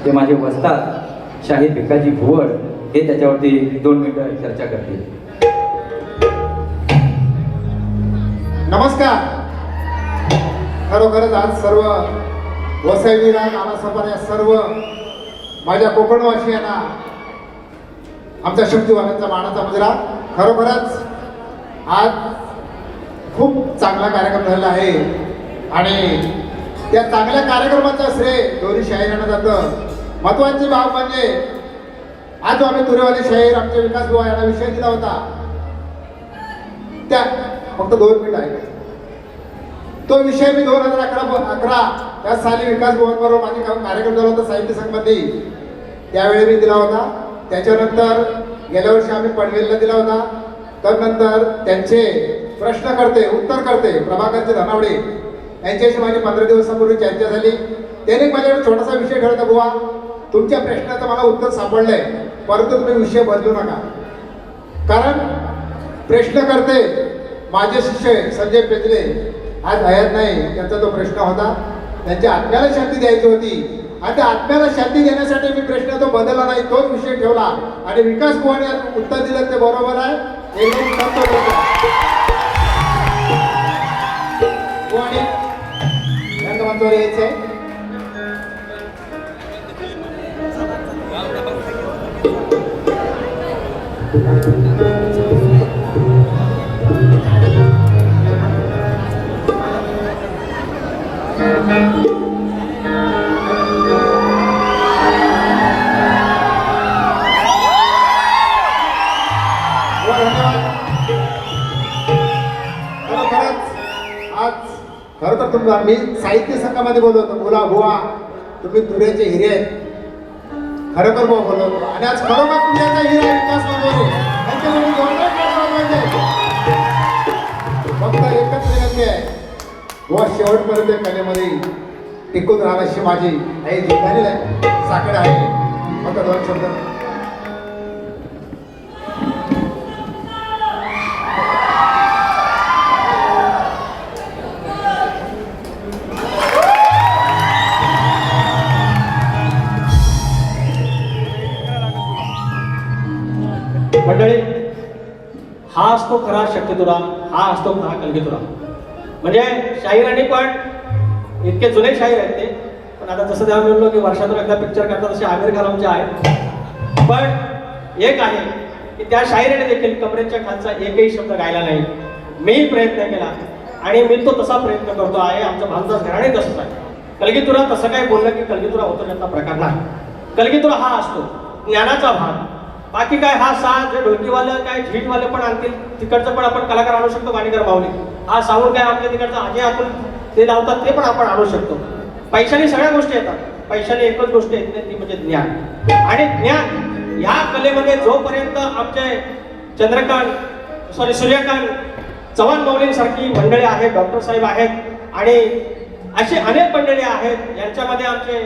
ते माझे वस्ताद शाहीर भिकाजी भुवड हे त्याच्यावरती 2 मिनिटं चर्चा करतील. नमस्कार. खरोखरच आज सर्व वसईवीरा नानासोबत या सर्व माझ्या कोकणवासियांना आमच्या शक्तिवानांचा मानाचा मुजरा. खरोखरच आज खूप चांगला कार्यक्रम झालेला आहे आणि त्या चांगल्या कार्यक्रमाचं श्रेय दोन्ही शाहीरांना जातं. महत्वाची बाब म्हणजे आज जो आम्ही तुरेवाले शाहीर आमचे विकास बुवा यांना विषय दिला होता, त्या फक्त 2 मिनिट आहे. तो विषय मी 2011 त्या साली विकास बुवांबरोबर माझे कार्यक्रम झाला होता साहित्य संघामध्ये, त्यावेळी मी दिला होता. त्याच्यानंतर गेल्या वर्षी आम्ही पनवेलला दिला होता. त्यानंतर त्यांचे प्रश्नकर्ते उत्तरकर्ते प्रभाकरचे धनावडे यांच्याशी माझी 15 दिवसापूर्वी चर्चा झाली. त्याने माझ्याकडे छोटासा विषय ठेवला, बुवा तुमच्या प्रश्नाचं मला उत्तर सापडलंय, परंतु तुम्ही विषय बदलू नका. कारण प्रश्नकर्ते माझे शिष्य संजय पेजले आज हयात नाही, त्यांचा तो प्रश्न होता. त्यांच्या आत्म्याला शांती द्यायची होती आणि त्या आत्म्याला शांती देण्यासाठी मी प्रश्न तो बदलला नाही, तोच विषय ठेवला आणि विकास बुवाने उत्तर दिलं ते बरोबर आहे. एकदम बुवाने रंगमंचावर यायचंय. खरं तर तुम्हाला मी साहित्य संघामध्ये बोलवतो, बोला बुवा तुम्ही तुऱ्याचे हिरे आहेत, खरोखर बुवा बोलवतो. आणि आज खरोखर तुऱ्याचा हिरा विकास फक्त एकच विनंती आहे, बुवा शेवटपर्यंत कलेमध्ये टिकून राहण्याची माझी आई जिंकलेली आहे. साखर आहे फक्त 2 शब्द. मंडळी, हा असतो खरा शक्तितुरा, हा असतो खरा कलगीतुरा. म्हणजे शाहिरांनी पण इतके जुने शाहीर आहेत ते, पण आता जसं तेव्हा बोललो की वर्षातून एकदा पिक्चर करतात तसे आमिर खान आमचे आहेत. पण एक आहे की त्या शाहिराने देखील कमरेच्या खालचा एकही शब्द गायला नाही. मीही प्रयत्न केला आणि मी तो तसा प्रयत्न करतो आहे. आमचं भांजाच घराणे तसंच आहे. कलगीतुरा तसं काय बोललं की कलगीतुरा होतो त्याचा प्रकार नाही. कलगीतुरा हा असतो ज्ञानाचा भाग. बाकी काय हा साज जे ढोलकीवालं काय झीटवाले पण आणतील, तिकडचं पण आपण कलाकार आणू शकतो. गाणीकर माऊली हा साऊंड काय आमच्या तिकडचं आजी आपण ते लावतात ते पण आपण आणू शकतो. पैशाने सगळ्या गोष्टी येतात, पैशाने एकच गोष्ट येत नाही, ती म्हणजे ज्ञान. आणि ज्ञान ह्या कलेमध्ये जोपर्यंत आमचे सूर्यकांत चव्हाण माऊलींसारखी मंडळी आहेत, डॉक्टर साहेब आहेत आणि अशी अनेक मंडळी आहेत, यांच्यामध्ये आमचे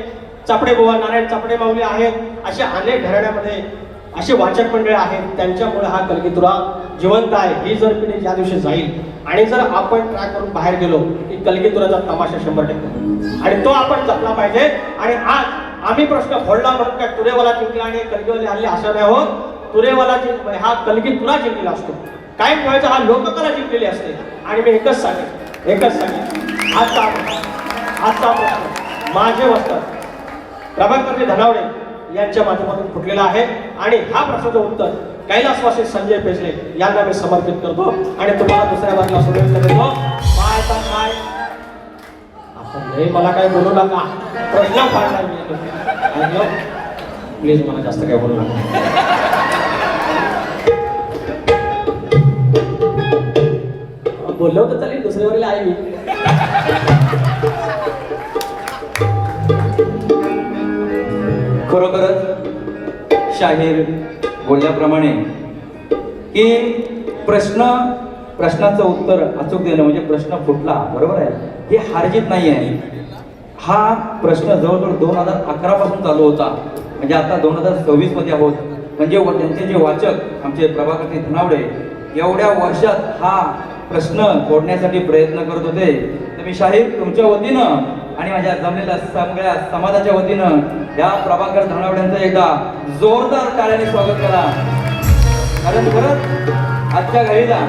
चापडे बुवा नारायण चापडे माऊली आहेत, अशा अनेक घराण्यामध्ये असे वाचक मंडळ आहेत. त्यांच्यामुळे हा कलगीतुरा जिवंत आहे. ही जर पिढी ज्या दिवशी जाईल आणि जर आपण ट्राय करून बाहेर गेलो की कलगीतुराचा तमाशा 100% आणि तो आपण जपला पाहिजे. आणि आज आम्ही प्रश्न फोडला म्हणून काय तुरेवाला जिंकला आणि कलगीवाले हल्ले असा नाही होत. तुरेवाला हा कलगीतुरा जिंकलेला असतो. काय ठेवायचा हा लोककला जिंकलेली असते. आणि मी एकच सांगेन आजचा प्रश्न माझे वस्ताद प्रभाकरजी धनावडे यांच्या माध्यमातून फुटलेला आहे आणि हा प्रश्नाचं उत्तर कैलासवासी संजय पेजले यांना मी समर्पित करतो आणि तुम्हाला दुसऱ्या बाजूला सोडून देतो. काय मला काय बोलू नका, प्रश्न फाडणार मी. प्लीज मला जास्त काय बोलू नका. बोललो तर चालेल, दुसऱ्या वेळेला आहे मी. खरोखरच शाहीर बोलल्याप्रमाणे की प्रश्नाचं उत्तर अचूक देणं म्हणजे प्रश्न फुटला, बरोबर आहे, हे हारजीत नाही आहे. हा प्रश्न जवळजवळ 2011 पासून चालू होता, म्हणजे आता 2026 मध्ये आहोत. म्हणजे त्यांचे जे वाचक आमचे प्रभाकरजी धनावडे एवढ्या वर्षात हा प्रश्न फोडण्यासाठी प्रयत्न करत होते. तर मी शाहीर तुमच्या वतीनं आणि माझ्या जमलेल्या सगळ्या समाजाच्या वतीनं या प्रभाकर धनावड्यांचं एकदा जोरदार टाळ्याने स्वागत करा. कारण खरंच आजच्या घडीला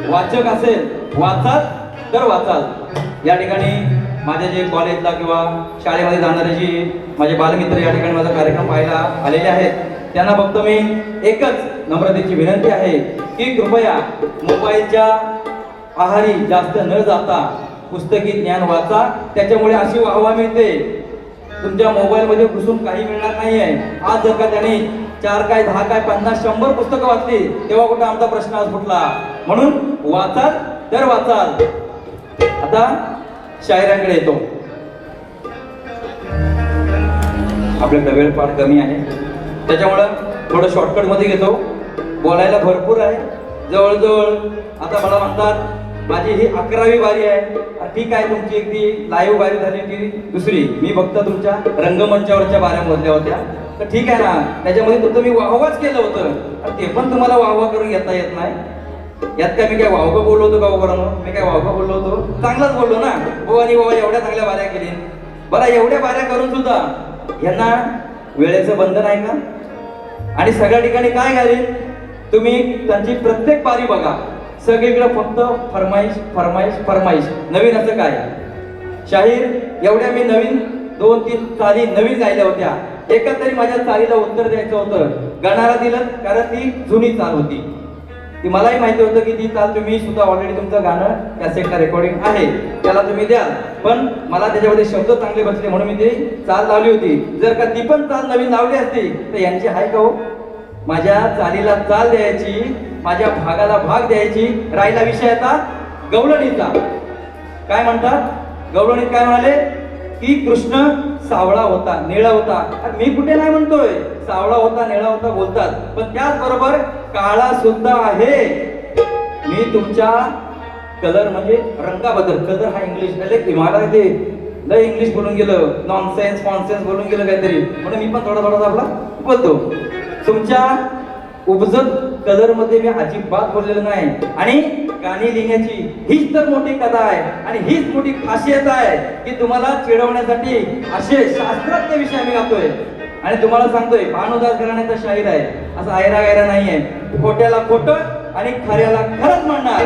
वाचक असेल, वाचाल तर वाचाल. या ठिकाणी माझे जे कॉलेजला किंवा शाळेमध्ये जाणारे जे माझे बालमित्र या ठिकाणी माझा कार्यक्रम पाहायला आलेले आहेत, त्यांना फक्त मी एकच नम्रतेची विनंती आहे की कृपया मोबाईलच्या आहारी जास्त न जाता पुस्तकी ज्ञान वाचा. त्याच्यामुळे अशी वाहवा मिळते. तुमच्या मोबाईलमध्ये घुसून काही मिळणार नाहीये. आज जर का त्याने 4 काय 10 काय 50 100 पुस्तकं वाचली तेव्हा कुठं आमचा प्रश्न आज फुटला. म्हणून वाचाल तर वाचाल. आता शायरांकडे येतो. आपल्याकडे वेळ फार कमी आहे, त्याच्यामुळं थोडं शॉर्टकट मध्ये घेतो. बोलायला भरपूर आहे. जवळजवळ आता मला म्हणतात माझी ही 11वी वारी आहे. ठीक आहे, तुमची एक ती लाईव्ह वारी झाली ती दुसरी. मी फक्त तुमच्या रंगमंचावरच्या वाऱ्या मोजल्या होत्या. तर ठीक आहे ना, त्याच्यामध्ये तुमचं मी वाहवाच केलं होतं आणि ते पण तुम्हाला वाहवा करून घेता येत नाही. यात काय मी काय वावगं बोललो होतो का बरोबर? मी काय वावगं बोललो होतो? चांगलाच बोललो ना. आणि बाबा एवढ्या चांगल्या वाऱ्या केली. बरं, एवढ्या वाऱ्या करून सुद्धा यांना वेळेचं बंधन आहे का? आणि सगळ्या ठिकाणी काय घालील तुम्ही त्यांची प्रत्येक बारी बघा, सगळीकडे फक्त फरमाईश फरमाईश फरमाईश. नवीन असं काय? शाहीर एवढ्या मी नवीन 2-3 चाली नवीन गायल्या होत्या. एका तरी माझ्या चालीला उत्तर द्यायचं होतं, गाणारा दिलं, कारण ती जुनी चाल होती. ती मलाही माहिती होतं की ती चाल तुम्ही सुद्धा ऑलरेडी तुमचं गाणं कॅसेटला रेकॉर्डिंग आहे, त्याला तुम्ही द्याल. पण मला त्याच्यामध्ये शब्द चांगले बसले म्हणून मी ती चाल लावली होती. जर का ती पण चाल नवीन लावली असती तर यांची हाय का हो? माझ्या चालीला चाल द्यायची, माझ्या भागाला भाग द्यायची. राहिला विषय आता गवळणीचा. काय म्हणतात गवळणीत? काय म्हणाले की कृष्ण सावळा होता, निळा होता. मी कुठे नाही म्हणतोय, सावळा होता निळा होता बोलतात, पण त्याचबरोबर काळा सुद्धा आहे. मी तुमच्या कलर म्हणजे रंगाबद्दल, कलर हा इंग्लिश मराठी लय इंग्लिश बोलून गेलं, नॉनसेन्स कॉन्सेन्स बोलून गेलं काहीतरी, म्हणून मी पण थोडा आपला बोलतो. तुमच्या उपजत कलर मध्ये मी अजिबात बोललेलं नाही. आणि गाणी लिहिण्याची हीच तर मोठी कथा आहे आणि हीच मोठी खासियत आहे की तुम्हाला चिडवण्यासाठी असे शास्त्रातले विषय आम्ही गातोय. आणि तुम्हाला सांगतोय भानुदास घराण्याचा शाहीर आहे, असं आयरा गायरा नाहीये. खोट्याला खोटं आणि खऱ्याला खरंच म्हणणार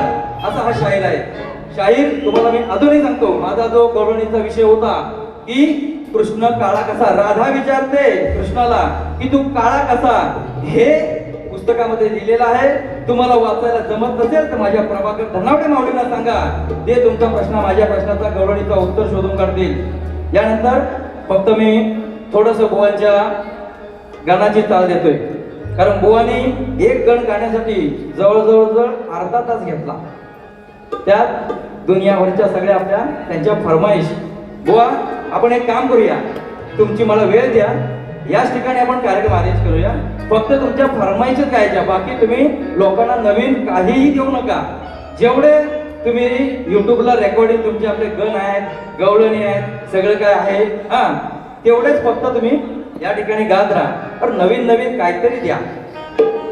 असा हा शाहीर आहे. शाहीर तुम्हाला मी अजूनही सांगतो, माझा जो गवळणीचा विषय होता की कृष्ण काळा कसा, राधा विचारते कृष्णाला की तू काळा कसा, हे पुस्तकामध्ये लिहिलेलं आहे. तुम्हाला वाचायला जमत नसेल तर माझ्या प्रभाकर धनावडे माऊलींना सांगा, ते तुमचा प्रश्न माझ्या प्रश्नाचा गवळणीचा उत्तर शोधून काढतील. यानंतर फक्त मी थोडस बुवांच्या गाण्याची चाल देतोय, कारण बुवानी एक गण गाण्यासाठी जवळजवळ अर्धा तास घेतला. त्यात दुनियाभरच्या सगळ्या आपल्या त्यांच्या फरमाईश. बुवा आपण एक काम करूया, तुमची मला वेळ द्या, याच ठिकाणी आपण कार्यक्रम अरेंज करूया. फक्त तुमच्या फरमाईशच गायच्या, बाकी तुम्ही लोकांना नवीन काहीही देऊ नका. जेवढे तुम्ही युट्यूबला रेकॉर्डिंग तुमचे आपले गण आहेत, गवळणी आहेत, सगळं काय आहे हा, तेवढेच फक्त तुम्ही या ठिकाणी गात राहा. पण नवीन नवीन काहीतरी द्या,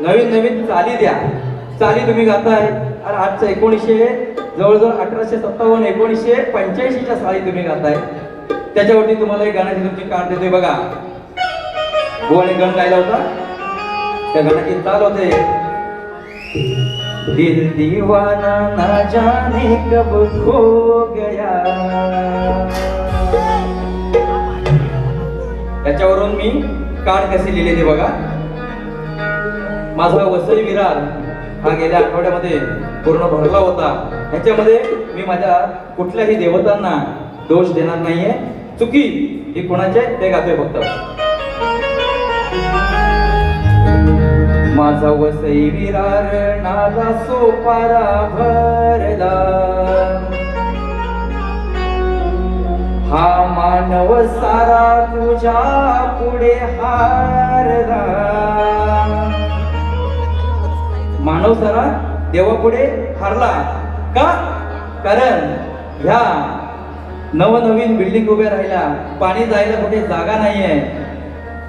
नवीन नवीन चाली द्या. चाली तुम्ही गाताय आणि आजचं 1900 जवळजवळ 1857 1985च्या साली तुम्ही गाताय. त्याच्यावरती तुम्हाला एक गाण्याची तुमची कार्ड देतोय बघा. बुवाने गण गायला होता, त्या गाण्याची चाल होते, दिल दीवाना ना जाने कब खो गया. त्याच्यावरून मी कार्ड कसे लिहिले ते बघा. माझा वसई विरार हा गेल्या आठवड्यामध्ये पूर्ण भरला होता. ह्याच्यामध्ये मी माझ्या कुठल्याही देवतांना दोष देणार नाहीये. चुकी ही कोणाची आहे ते गातोय फक्त. माझा वसई विरार नाला सोपारा भरला, हा मानव सारा तुझ्या पुढे हारला. मानव सारा देवा पुढे हारला का? कारण ह्या नवनवीन बिल्डिंग उभ्या राहिल्या, पाणी जायला कुठे जागा नाहीये.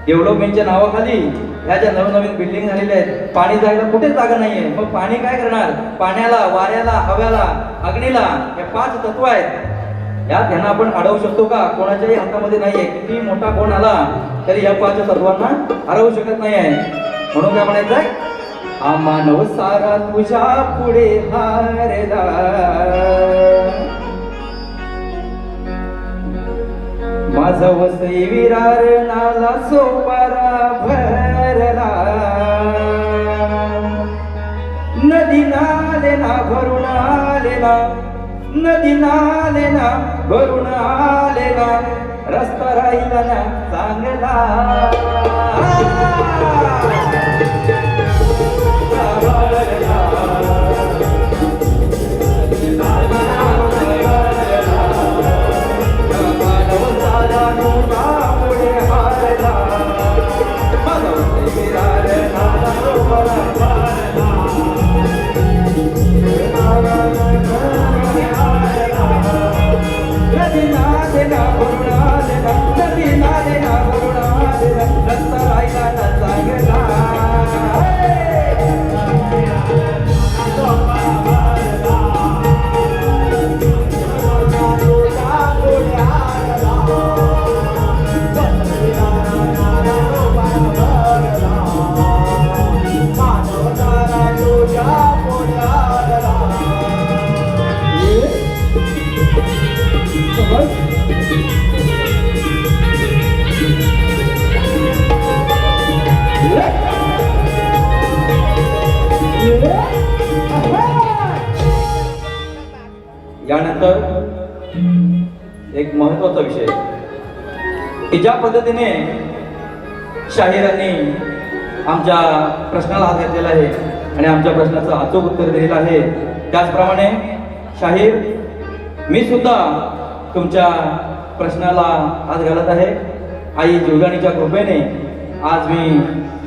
डेव्हलपमेंटच्या नावाखाली ह्या ज्या नवनवीन बिल्डिंग झालेल्या आहेत, पाणी जायला कुठे जागा नाहीये. मग पाणी काय करणार? पाण्याला, वाऱ्याला, हव्याला, अग्नीला, हे 5 तत्व आहेत. यात यांना आपण अडवू शकतो का? कोणाच्याही हातामध्ये नाहीये. किती मोठा कोण आला तरी या पाच तत्वांना हरवू शकत नाही आहे. म्हणून काय म्हणायचंय? हा मानव सारा तुझ्या पुढे हारला, माझा वसई विरार नाला सोपारा भरला, नदी नाले ना भरून आले ना, नदी नाले ना भरून आले ना, रस्ता राहिला ना चांगला. यानंतर एक महत्वाचा विषय की ज्या पद्धतीने शाहिरांनी आमच्या प्रश्नाला हात घातलेला आहे आणि आमच्या प्रश्नाचं अचूक उत्तर दिलेलं आहे, त्याचप्रमाणे शाहीर मी सुद्धा तुमच्या प्रश्नाला हात घालत आहे. आई जीवदानीच्या कृपेने आज मी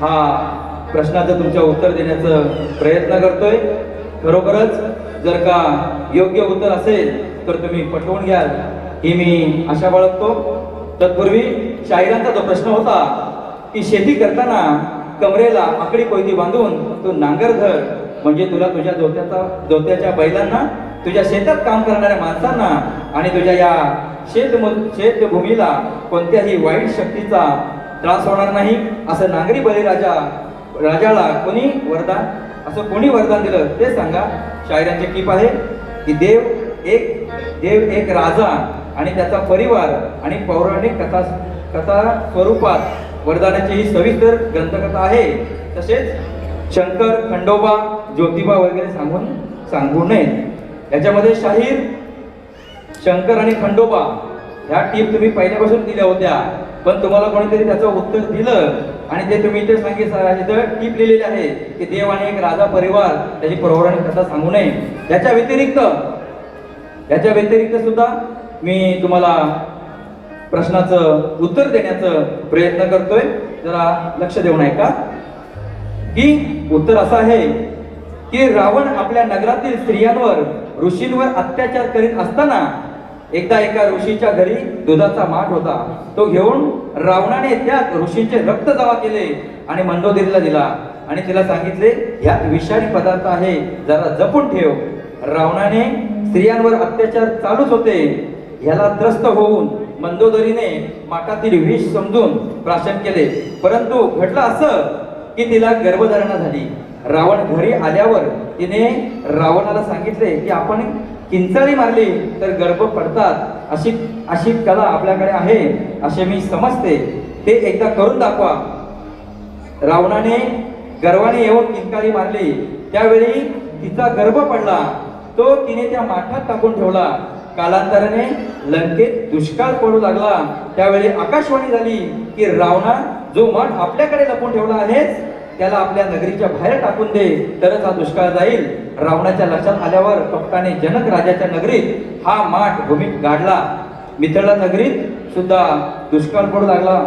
हा प्रश्नाचं तुमच्या उत्तर देण्याचा प्रयत्न करतोय. खरोखरच जर का योग्य उत्तर असेल तर तुम्ही पटवून घ्याल ही मी आशा बाळगतो. तत्पूर्वी शाहिरांचा जो प्रश्न होता की शेती करताना कमरेला आकडी कोयती बांधून तू नांगर धर, म्हणजे तुला तुझ्या जोत्याच्या बैलांना, तुझ्या शेतात काम करणाऱ्या माणसांना आणि तुझ्या या शेतभूमीला कोणत्याही वाईट शक्तीचा त्रास होणार नाही, असं नांगरी राजाला कोणी वरदान दिलं ते सांगा. शाहिरांचे टीप आहे की देव एक राजा आणि त्याचा परिवार आणि पौराणिक कथा स्वरूपात वरदानाची ही सविस्तर ग्रंथकथा आहे. तसेच शंकर, खंडोबा, ज्योतिबा वगैरे सांगू नये. याच्यामध्ये शाहीर शंकर आणि खंडोबा ह्या टीप तुम्ही पहिल्यापासून दिल्या होत्या, पण तुम्हाला कोणीतरी त्याचं उत्तर दिलं आणि ते तुम्ही इथे इथं टीप लिहिलेली आहे की देव आणि एक राजा परिवार त्याची पौराणिक कथा सांगू नये. याच्या व्यतिरिक्त सुद्धा मी तुम्हाला प्रश्नाचं उत्तर देण्याचा प्रयत्न करतोय. जरा लक्ष देऊन ऐका की उत्तर असं आहे की रावण आपल्या नगरातील स्त्रियांवर, ऋषींवर अत्याचार करीत असताना एकदा एका ऋषीच्या घरी दुधाचा माठ होता. तो घेऊन रावणाने त्यात ऋषींचे रक्त जमा केले आणि मंदोदरीला दिला आणि तिला सांगितले यात विषारी पदार्थ आहे, जरा जपून ठेव. रावणाने स्त्रियांवर अत्याचार चालूच होते, ह्याला त्रस्त होऊन मंदोदरीने माठातील विष समजून प्राशन केले. परंतु घडलं असं की तिला गर्भधारणा झाली. रावण घरी आल्यावर तिने रावणाला सांगितले की आपण किंचाळी मारली तर गर्भ पडतात, अशी कला आपल्याकडे आहे असे मी समजते, ते एकदा करून दाखवा. रावणाने गर्वाने येऊन किंचाळी मारली, त्यावेळी तिचा गर्भ पडला. तो तिने त्या माठात टाकून ठेवला. कालांतराने लंकेत दुष्काळ पडू लागला. त्यावेळी आकाशवाणी झाली की रावणा, जो माठ आपल्याकडे लपून ठेवला आहेस त्याला आपल्या नगरीच्या बाहेर टाकून दे, तरच हा दुष्काळ जाईल. रावणाच्या लक्षात आल्यावर कपटाने जनक राजाच्या नगरीत हा माठ भूमीत गाडला. मिथिळा नगरीत सुद्धा दुष्काळ पडू लागला.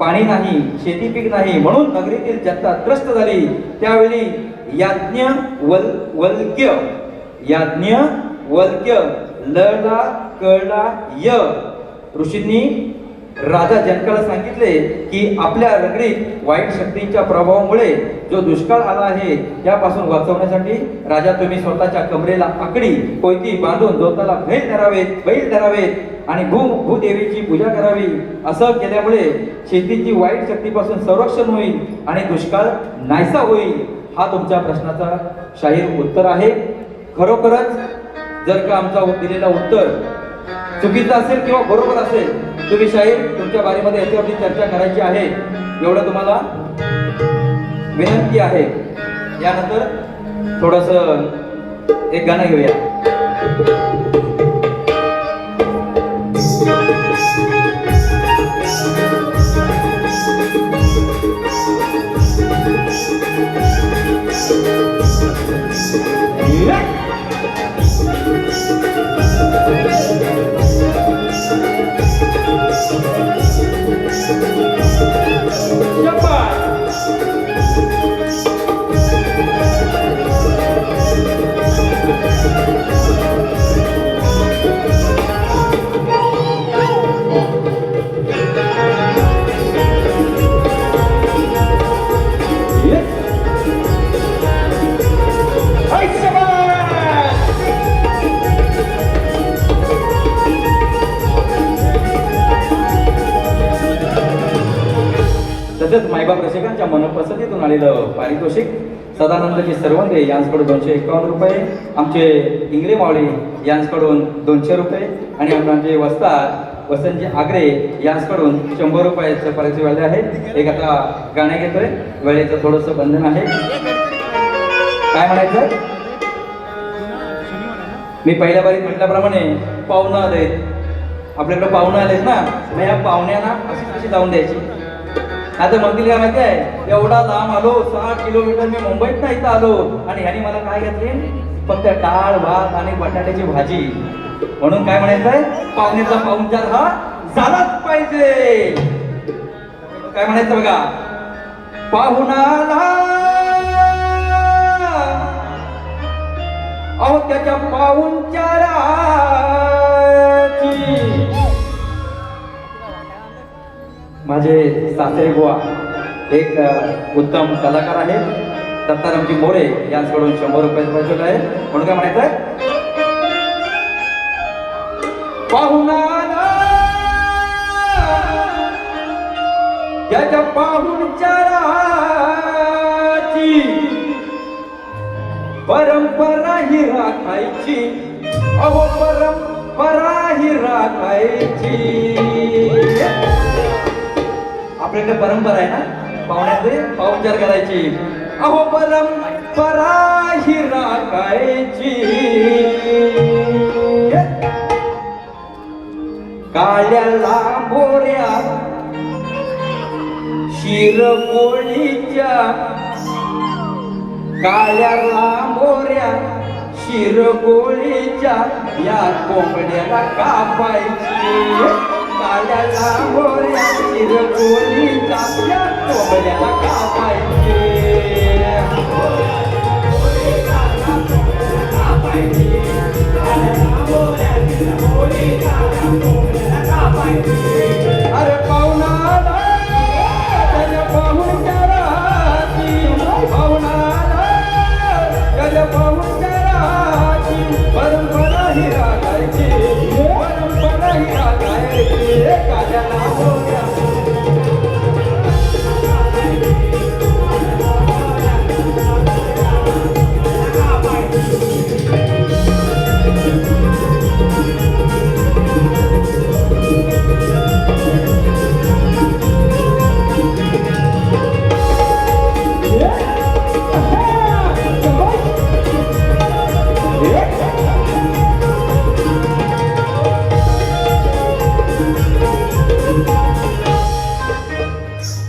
पाणी नाही, शेती पीक नाही, म्हणून नगरीतील जनता त्रस्त झाली. त्यावेळी याज्ञवल्क्य लला कळला य ऋषींनी राजा जनकाला सांगितले की आपल्या नगरीत वाईट शक्तींच्या प्रभावामुळे जो दुष्काळ आला आहे त्यापासून वाचवण्यासाठी राजा तुम्ही स्वतःच्या कमरेला आकडी कोयती बांधून जोताला बैल धरावेत आणि भूदेवीची पूजा करावी. असं केल्यामुळे शेतीची वाईट शक्तीपासून संरक्षण होईल आणि दुष्काळ नाहीसा होईल. हा तुमच्या प्रश्नाचा शाहीर उत्तर आहे. खरोखरच जर का आमचा दिलेला उत्तर चुकीचं असेल किंवा बरोबर असेल, तुम्ही शाहीर तुमच्या बारीमध्ये याच्यावरती चर्चा करायची आहे, एवढं तुम्हाला विनंती आहे. यानंतर थोडस एक गाणं घेऊया. तसेच मायबाप रसिकांच्या मनपसंतीतून आलेलं पारितोषिक सदानंदजी सरवंदे यांच्याकडून 251 रुपये, आमचे इंगळे मावळे यांच्याकडून 200 रुपये आणि आमचे वसंतजी आगरे यांच्याकडून 100 रुपयाचं पारितोषिक वाले आहे. एक आता गाणे घेतोय, वेळेचं थोडंसं बंधन आहे. काय म्हणायचं? मी पहिल्या बारीत म्हटल्याप्रमाणे पाहुणं आलेत, आपल्याकडे पाहुणं आलेत ना, मग या पाहुण्यांना अशी कशी जाऊन द्यायची? आता म्हणतील काय माहिती आहे, एवढा लांब आलो, 6 किलोमीटर मी मुंबईत नाही इथं आलो आणि ह्यानी मला काय घेतले? फक्त डाळ भात आणि बटाट्याची भाजी. म्हणून काय म्हणायचंय, पाहुण्याचा पाहुणचार हा झालाच पाहिजे. काय म्हणायचं बघा, पाहुणाला अहो त्याच्या पाहुणचाराची. माझे सासरे बुवा एक उत्तम कलाकार आहेत, दत्तारामजी मोरे यांच्याकडून 100 रुपयाचं पारितोषिक आहे. म्हणून काय म्हणायचंय, पाहुणाला त्याच्या पाहुणचाराची परंपरा ही राखायची. अहो परंपरा ही राखायची. आपल्याकडे परंपरा आहे ना पाहुण्याचे पाहुणचार करायची. अहो परंपरा ही राखायची. काळ्या लांबोऱ्या शिरगोळीच्या, काळ्या लांबोऱ्या शिरगोळीच्या या कोंबड्याला कापायची. काळ्या लांबोऱ्या शिरगोळीच्या या कोंबड्याला कापायची. अरे पाहुणाला त्याच्या पाहुणचाराची, पाहुणाला त्याच्या पाहुणचाराची परंपरा ही राखायची. परंपरा ही राखायची. काळ्या लांबोऱ्या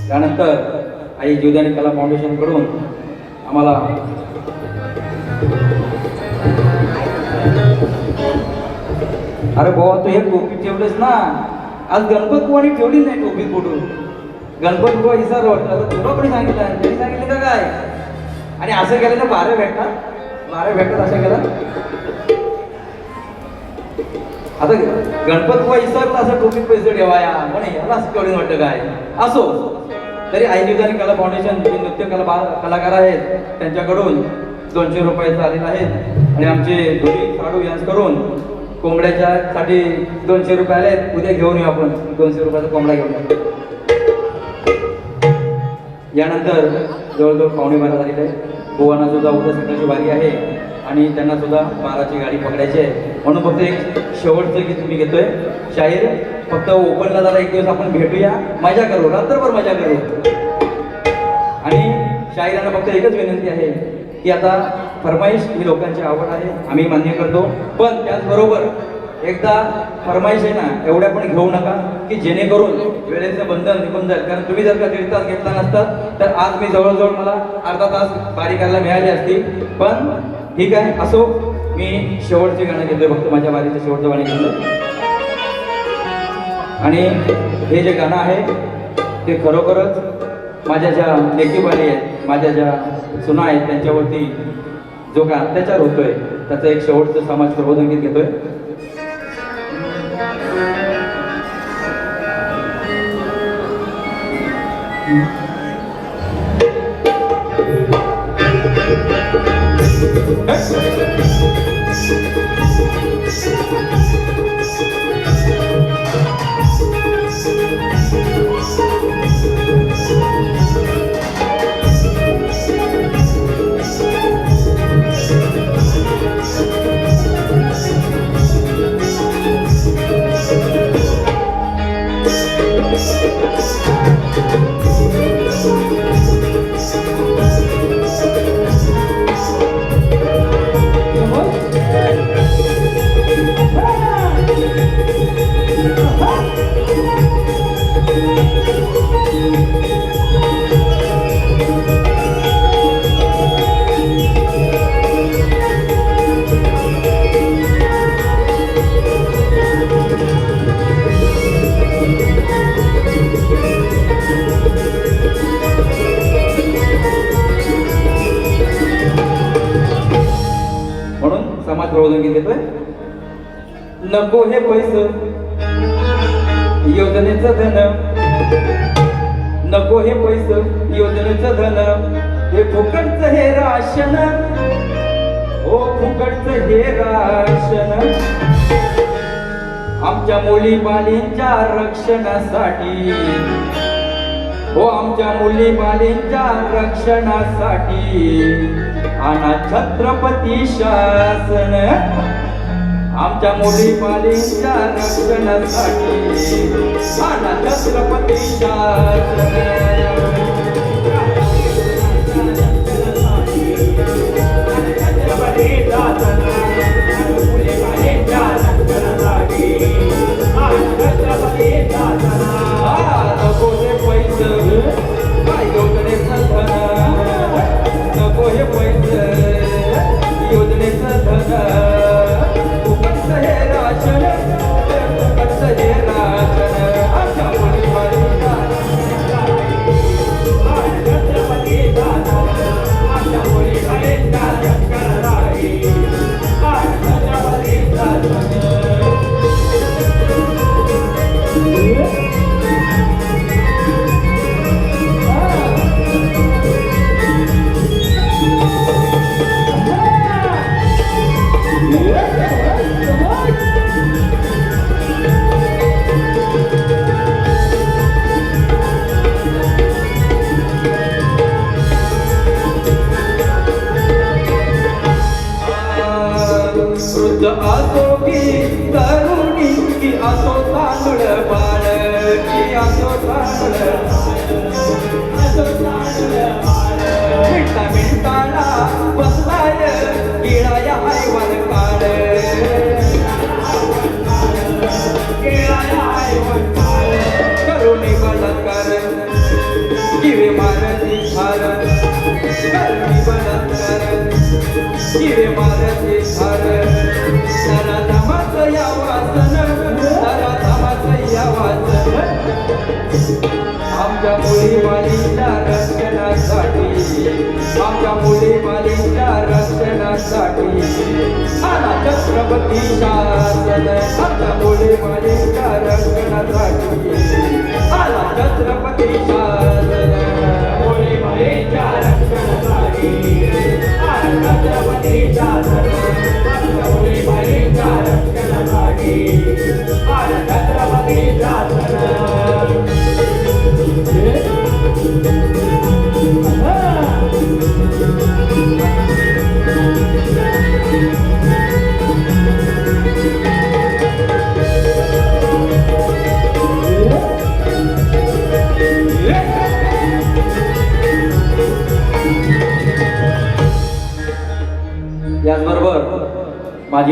त्यानंतर आई जीवदानी कला फाउंडेशन कडून आम्हाला अरे भावा तू हे टोपी ठेवलेस ना, आज गणपत बुवानी ठेवली नाही टोपी कुठून. गणपत बुवा विसर वाटलं तुला कोणी सांगितलं? त्यांनी सांगितलं का काय? आणि असं केलं तर 12 भेटतात, 12 भेटतात असं केलं. आता गणपत बुवा विसरला असं टोपीत पैसे ठेवाया म्हणे, याला असं केवढी वाटतं काय? असो तरी आई जीवदानी कला फाउंडेशन जे नृत्य कलाकार आहेत त्यांच्याकडून 200 रुपयाचं आलेलं आहे आणि आमचे धोरी साडू यांच्याकडून कोंबड्याच्या साठी 200 रुपये आले, उद्या घेऊन येऊ आपण 200 रुपयाचा कोंबडा घेऊन येऊ. यानंतर जवळजवळ 11:15 झालेले आहे. बुवांना सुद्धा उद्या सकाळची वारी आहे आणि त्यांना सुद्धा 12ची गाडी पकडायची आहे. म्हणून फक्त एक शेवटचं गीत तुम्ही घेतोय शाहीर. फक्त ओपनला जरा एक दिवस आपण भेटूया, मजा करू, रात्रभर मजा करू. आणि शाहिरांना फक्त एकच विनंती आहे की आता फरमाईश ही लोकांची आवड आहे, आम्ही मान्य करतो, पण त्याचबरोबर एकदा फरमाईश आहे ना एवढ्या पण घेऊ नका की जेणेकरून वेळेचं बंधन निघून जाईल. कारण तुम्ही जर का 1.5 तास घेतला नसतात तर आज मी जवळजवळ मला अर्धा तास बारी करायला मिळाली असती. पण ठीक आहे, असो. मी शेवटचे गाणं घेतोय, फक्त माझ्या वारीचं शेवटचं गाणं घेतलं. आणि हे जे गाणं आहे ते खरोखरच माझ्या ज्या लेकीबाई आहेत, माझ्या ज्या सुना आहेत, त्यांच्यावरती जो काय अत्याचार होतोय त्याचं एक शेवटचं समाज प्रबोधन गीत घेतोय. प्रबोधन गीत घेतोय. नको हे पैसे योजनेचं धन, नको हे पैसे योजनेचं धन, हे फुकटचं हे राशन, हो फुकटचं हे राशन, आमच्या मुली बालींच्या रक्षणासाठी, हो आमच्या मुली बालींच्या रक्षणासाठी आणा छत्रपती शासन, आमच्या मुली बालींच्या रक्षणासाठी आणा छत्रपती शासन. नको हे पैसे योजनेचं धन, नको हे पैसे योजनेचं धन, फुकटचं हे राशन, फुकटचं हे राशन, आमच्या मुलीबाळींच्या छत्रपती शासन, आमच्या मुलीबाळींच्या रक्षणासाठी छत्रपती शासन. वृद्ध असो की तरुणी की असो तांदूळ बाळ, की असो तांदूळ मिळता मिळताना बसलाय गिळाया ऐवण काळ, गिळाया ऐवण काळ, करुणी बलात्कार किवे मारती झार, करुणी बलात्कार किवे मारती झार, जरा धमाच या वाचन, जरा धमाच या वाचन, आमच्या मुलीबाळींच्या रक्षणासाठी, आमच्या मुलीबाळींच्या रक्षणासाठी आणा छत्रपती शासन, आमच्या मुलीबाळींच्या रक्षणासाठी आणा छत्रपती शासन, मुलीबाळींच्या रक्षणासाठी आणा छत्रपती शासन, आमच्या मुलीबाळींच्या रक्षणासाठी याचबरोबर माझी